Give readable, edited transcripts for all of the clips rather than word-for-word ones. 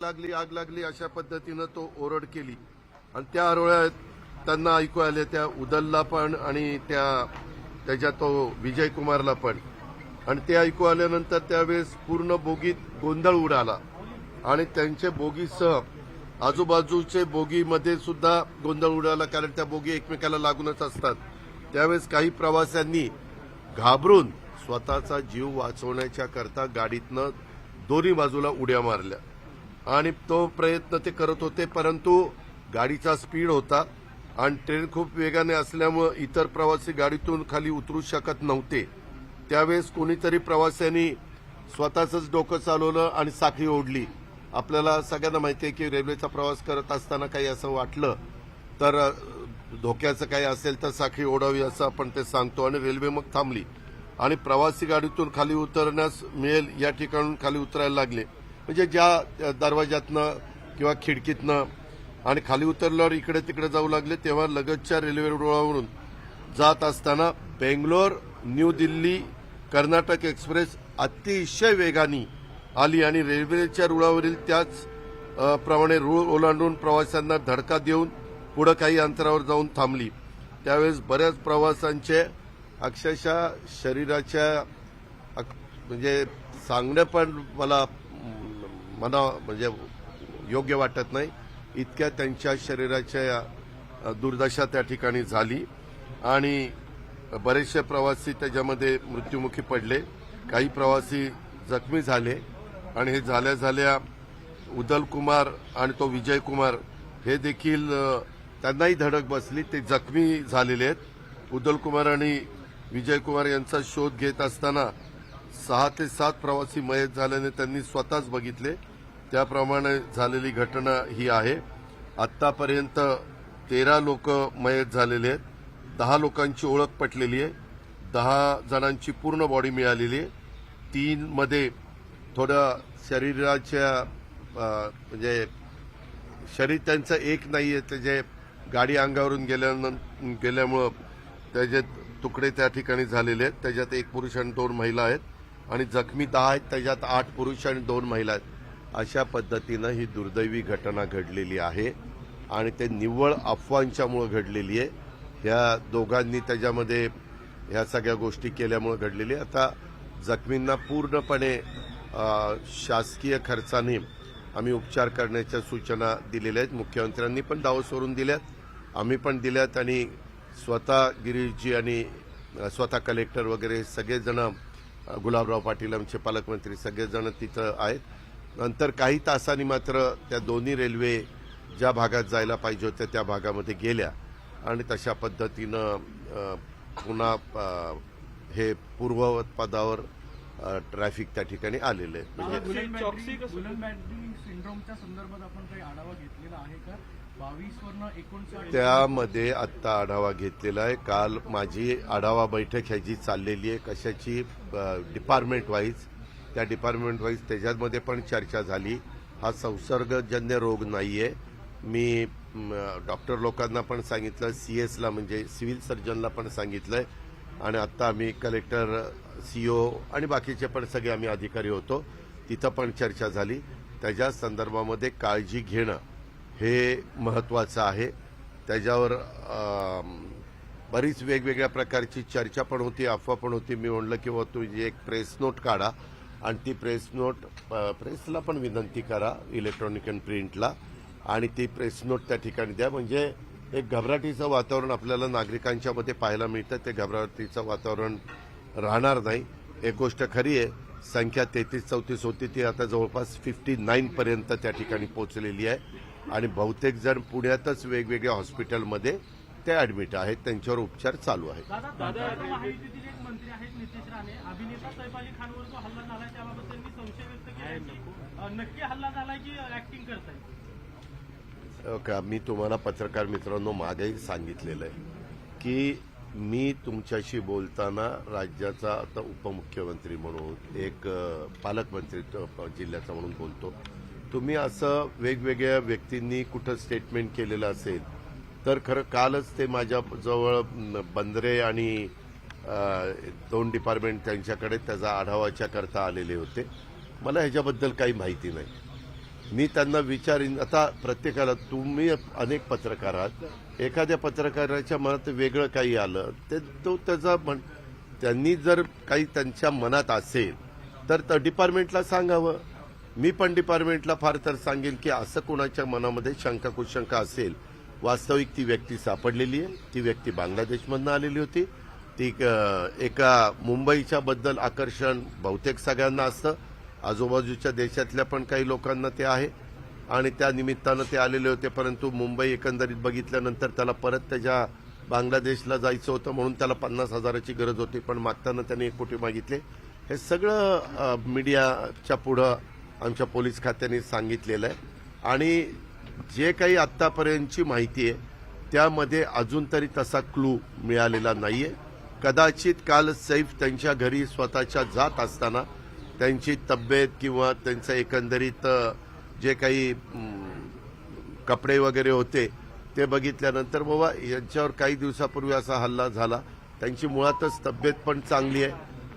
आग लागली अशा पद्धतीनं तो ओरड केली आणि त्या आरोळ्यात त्यांना ऐकू आले, त्या उदलला पण आणि त्याच्या तो विजय कुमारला पण. आणि ते ऐकू आल्यानंतर त्यावेळेस पूर्ण बोगीत गोंधळ उडाला आणि त्यांचे बोगीसह आजूबाजूचे बोगीमध्ये सुद्धा गोंधळ उडाला, कारण त्या बोगी एकमेकाला लागूनच असतात. त्यावेळेस काही प्रवाशांनी घाबरून स्वतःचा जीव वाचवण्याच्या करता गाडीतनं दोन्ही बाजूला उड्या मारल्या आणि तो प्रयत्न ते करत होते, परंतु गाडीचा स्पीड होता आणि ट्रेन खूप वेगाने असल्यामुळे इतर प्रवासी गाडीतून खाली उतरू शकत नव्हते. त्यावेळेस कोणीतरी प्रवाशांनी स्वतःच डोकं चालवलं आणि साखळी ओढली. आपल्याला सगळ्यांना माहिती आहे की रेल्वेचा प्रवास करत असताना काही असं वाटलं तर धोक्याचं काही असेल तर साखळी ओढावी असं आपण ते सांगतो. आणि रेल्वे मग थांबली आणि प्रवासी गाडीतून खाली उतरण्यास मिळेल या ठिकाणून खाली उतरायला लागले. म्हणजे ज्या दरवाजातनं किंवा खिडकीतनं आणि खाली उतरल्यावर इकडे तिकडे जाऊ लागले. तेव्हा लगतच्या रेल्वे रुळावरून जात असताना बेंगलोर न्यू दिल्ली कर्नाटक एक्सप्रेस अतिशय वेगाने आली आणि रेल्वेच्या रुळावरील त्याच प्रमाणे रुळ ओलांडून प्रवाशांना धडका देऊन पुढे काही अंतरावर जाऊन थांबली. त्यावेळेस बऱ्याच प्रवाशांचे अक्षरशः शरीराच्या म्हणजे सांगणं पण मला म्हणजे योग्य वाटत नाही, इतक्या त्यांच्या शरीराच्या दुर्दशा त्या ठिकाणी झाली आणि बरेचसे प्रवासी त्याच्यामध्ये मृत्युमुखी पडले. काही प्रवासी जखमी झाले आणि हे झाल्या उदल कुमार आणि तो विजय कुमार हे देखील त्यांनाही धडक बसली, ते जखमी झालेले आहेत. उदल कुमार आणि विजय कुमार यांचा शोध घेत असताना 6 ते 7 प्रवासी मयत झाल्याने त्यांनी स्वतःच बघितले. त्याप्रमाणे झालेली घटना ही आहे. आतापर्यंत 13 लोक मयत झालेले आहेत. 10 लोकांची ओळख पटलेली आहे. 10 जणांची पूर्ण बॉडी मिळालेली आहे. 3 मध्ये थोडं शरीराच्या म्हणजे शरीर त्यांचं एक नाहीये, त्याचे गाडी अंगावरून गेल्यामुळं त्याचे तुकडे त्या ठिकाणी झालेले आहेत. त्याच्यात 1 पुरुष आणि 2 महिला आहेत आणि जखमी 10 आहेत, त्याच्यात 8 पुरुष आणि 2 महिला आहेत. अशा पद्धतीनं ही दुर्दैवी घटना घडलेली आहे आणि ते निव्वळ अफवांच्यामुळे घडलेली आहे. ह्या दोघांनी त्याच्यामध्ये ह्या सगळ्या गोष्टी केल्यामुळे घडलेली आहे. आता जखमींना पूर्णपणे शासकीय खर्चाने आम्ही उपचार करण्याच्या सूचना दिलेल्या आहेत. मुख्यमंत्र्यांनी पण दावा सोडून दिल्यात, आम्ही पण दिल्यात आणि स्वतः गिरीशजी आणि स्वतः कलेक्टर वगैरे सगळेजण, गुलाबराव पाटील आमचे पालकमंत्री सगळेजण तिथं आहेत. नंतर काही तासांनी मात्र त्या दोन्ही रेल्वे ज्या भागात जायला पाहिजे होत्या त्या भागामध्ये गेल्या आणि तशा पद्धतीनं पुन्हा हे पूर्ववत पदावर ट्रॅफिक त्या ठिकाणी आलेलं आहे. म्हणजे सिंड्रोमच्या संदर्भात आपण काही आढावा घेतलेला आहे का? 22 वरून 59 त्यामध्ये आत्ता आढावा घेतलेला आहे. काल माझी आढावा बैठक ह्याची चाललेली आहे, कशाची डिपार्टमेंट वाईज. त्या डिपार्टमेंट वाईज त्याच्यामध्ये पण चर्चा झाली. हा संसर्गजन्य रोग नाहीये. मी डॉक्टर लोकांना पण सांगितलं, सीएसला म्हणजे सिव्हिल सर्जनला पण सांगितलंय आणि आत्ता आम्ही कलेक्टर, सीओ आणि बाकीचे पण सगळे आम्ही अधिकारी होतो, तिथं पण चर्चा झाली. त्याच्या संदर्भामध्ये काळजी घेणं हे महत्त्वाचं आहे. त्याच्यावर बरीच वेगवेगळ्या प्रकारची चर्चा पण होती, अफवा पण होती. मी म्हणलं की तुम्ही एक प्रेस नोट काढा आणि ती प्रेस नोट प्रेसला पण विनंती करा, इलेक्ट्रॉनिक अँड प्रिंटला, आणि ती प्रेस नोट त्या ठिकाणी द्या. म्हणजे एक घबराटीचं वातावरण आपल्याला नागरिकांच्या मध्ये पाहायला मिळतं, ते घबराटीचं वातावरण राहणार नाही. एक गोष्ट खरी आहे, संख्या 33-34 होती, ती आता जवळपास 59 पर्यंत त्या ठिकाणी पोहोचलेली आहे आणि बहुतेक जण पुण्यातच वेगवेगळ्या हॉस्पिटलमध्ये ते ऍडमिट आहेत, त्यांच्यावर उपचार चालू आहेत. महायुतीतील एक मंत्री आहेत नितेश राणे, अभिनेता सैफ अली खानवर जो हल्ला झालाय त्याबाबत त्यांनी संशय व्यक्त केला की नक्की हल्ला झालाय की ऍक्टिंग करताय. मी तुम्हाला पत्रकार मित्रांनो मागेही सांगितलेलं आहे की मी तुमच्याशी बोलताना राज्याचा आता उपमुख्यमंत्री म्हणून, एक पालकमंत्री जिल्ह्याचा म्हणून बोलतो. तुम्ही असं वेगवेगळ्या व्यक्तींनी कुठं स्टेटमेंट केलेलं असेल तर खरं कालच ते माझ्याजवळ बंदरे आणि 2 डिपार्टमेंट त्यांच्याकडे त्याचा आढावाच्या करता आलेले होते. मला ह्याच्याबद्दल काही माहिती नाही. मी त्यांना विचारीन. आता प्रत्येकाला, तुम्ही अनेक पत्रकार आहात, एखाद्या पत्रकाराच्या मनात वेगळं काही आलं ते तो त्याचा त्यांनी जर काही त्यांच्या मनात असेल तर डिपार्टमेंटला सांगावं. मी पण डिपार्टमेंटला फार तर सांगेन की असं कोणाच्या मनामध्ये शंका कुशंका असेल, वास्तविक ती व्यक्ती सापडलेली आहे. ती व्यक्ती बांगलादेशमधनं आलेली होती. ती एका मुंबईच्या बद्दल आकर्षण बहुतेक सगळ्यांना असतं, आजूबाजूच्या देशातल्या पण काही लोकांना ते आहे आणि त्या निमित्तानं ते आलेले होते. परंतु मुंबई एकंदरीत बघितल्यानंतर त्याला परत त्याच्या बांगलादेशला जायचं होतं म्हणून त्याला 50,000ची गरज होती, पण मागताना त्याने 1 कोटी मागितले. हे सगळं मीडियाच्या पुढं आमच्या पोलीस खात्याने सांगितलेलं आहे आणि जे काही आत्तापर्यंतची माहिती आहे त्यामध्ये अजून तरी तसा क्लू मिळालेला नाहीये. कदाचित काल सैफ त्यांच्या घरी स्वतःच्या जात असताना त्यांची तब्येत किंवा त्यांचं एकंदरीत जे काही कपडे वगैरे होते ते बघितल्यानंतर बाबा यांच्यावर काही दिवसापूर्वी असा हल्ला झाला, त्यांची मुळातच तब्येत पण चांगली आहे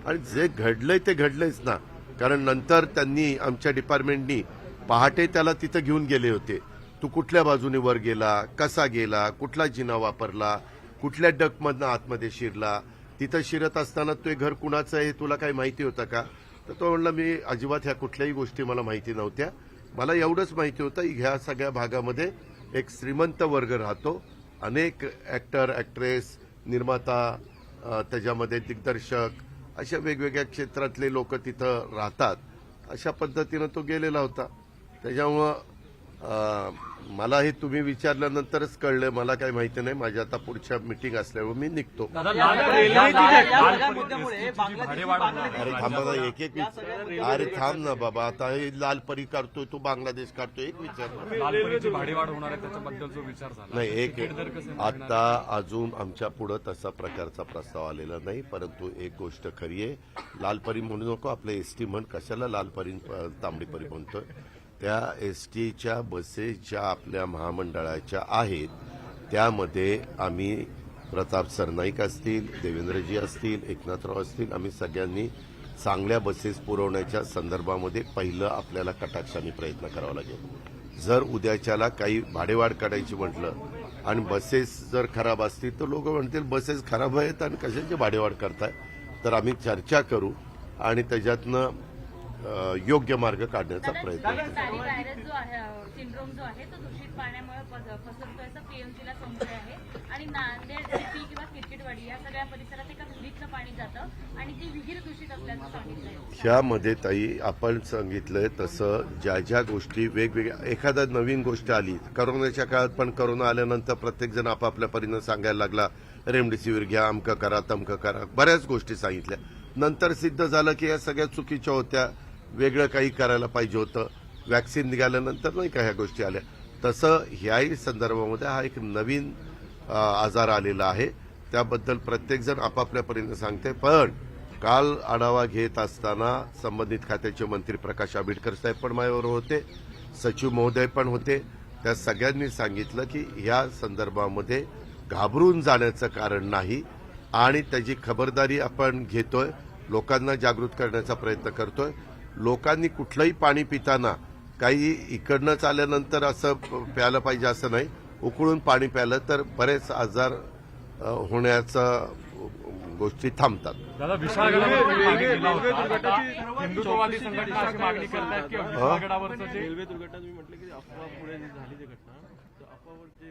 आणि जे घडलंय ते घडलंयच ना. कारण नंतर त्यांनी आमच्या डिपार्टमेंटनी पहाटे त्याला तिथं घेऊन गेले होते. तू कुठल्या बाजूने वर गेला, कसा गेला, कुठला जिना वापरला, कुठल्या डकमधनं आतमध्ये शिरला, तिथं शिरत असताना ते घर कुणाचं आहे तुला काही माहिती होतं का? तर तो म्हणला मी अजिबात ह्या कुठल्याही गोष्टी मला माहिती नव्हत्या. मला एवढंच माहिती होतं ह्या सगळ्या भागामध्ये एक श्रीमंत वर्ग राहतो, अनेक ॲक्टर ॲक्ट्रेस निर्माता, त्याच्यामध्ये दिग्दर्शक, अशा वेगवेगळ्या क्षेत्रातले लोक तिथं राहतात. अशा पद्धतीनं तो गेलेला होता. त्याच्यामुळं मला हे तुम्ही विचारल्यानंतरच कळलं, मला काही माहिती नाही. माझी आता पुढच्या मीटिंग असल्यामुळे मी निघतो. अरे थांबा ना, एक एक अरे थांब ना बाबा, आता हे लालपरी काढतोय तू, बांगलादेश काढतोय, एक विचार भाडेवाढ होणार आहे त्याच्याबद्दल जो विचार झाला नाही. एक आता अजून आमच्या पुढं तसा प्रकारचा प्रस्ताव आलेला नाही. परंतु एक गोष्ट खरी आहे, लालपरी म्हणू नको, आपल्या एसटी म्हण, कशाला लालपरी तांबडीपरी म्हणतोय. त्या एसटीच्या बसेस ज्या आपल्या महामंडळाच्या आहेत त्यामध्ये आम्ही प्रताप सरनाईक असतील, देवेंद्रजी असतील, एकनाथराव असतील, आम्ही सगळ्यांनी चांगल्या बसेस पुरवण्याच्या संदर्भामध्ये पहिलं आपल्याला कटाक्षाने प्रयत्न करावा लागेल. जर उद्याच्याला काही भाडेवाढ काढायची म्हटलं आणि बसेस जर खराब असतील तर लोक म्हणतील बसेस खराब आहेत आणि कशाची भाडेवाढ करताय. तर आम्ही चर्चा करू आणि त्याच्यातनं योग्य मार्ग काढण्याचा प्रयत्न करू. व्हायरस जो आहे, सिंड्रोम जो आहे तो दूषित पाण्यामुळे पसरतोय असं पीएमसीला संशय आहे आणि नांदेड सिटी किंवा किरकिटवाडी या सगळ्या परिसरात एका विहिरीतलं पाणी जातं आणि ती विहीर दूषित असल्याचं सांगितलंय. ह्यामध्ये ताई आपण सांगितलंय तसं ज्या ज्या गोष्टी वेगवेगळ्या, एखादा नवीन गोष्ट आली, करोनाच्या काळात पण करोना आल्यानंतर प्रत्येकजण आपापल्या परीनं सांगायला लागला, रेमडेसिवीर घ्या, अमकं करा, तमकं करा, बऱ्याच गोष्टी सांगितल्या. नंतर सिद्ध झालं की या सगळ्या चुकीच्या होत्या, वेगळं काही करायला पाहिजे होतं. वॅक्सिन निघाल्यानंतर नाही का ह्या गोष्टी आल्या. तसं ह्याही संदर्भामध्ये हा एक नवीन आजार आलेला आहे. त्याबद्दल प्रत्येकजण आपापल्या परीने सांगते. पण काल आढावा घेत असताना संबंधित खात्याचे मंत्री प्रकाश आंबेडकर साहेब पण माझ्यावर होते, सचिव महोदय पण होते. त्या सगळ्यांनी सांगितलं की ह्या संदर्भामध्ये घाबरून जाण्याचं कारण नाही आणि त्याची खबरदारी आपण घेतोय, लोकांना जागृत करण्याचा प्रयत्न करतोय. लोकांनी कुठलंही पाणी पिताना काही इकडनंच आल्यानंतर असं प्यायला पाहिजे असं नाही. उकळून पाणी प्यायलं तर बरेच आजार होण्याचा गोष्टी थांबतात. दादा हिंदुत्ववादी संघटना अशी मागणी करतात की विशाळगडावरचं जे रेल्वे दुर्घटना तुम्ही म्हटलं की अफवा पुढे झाली ती घटना, तर अफवावर जे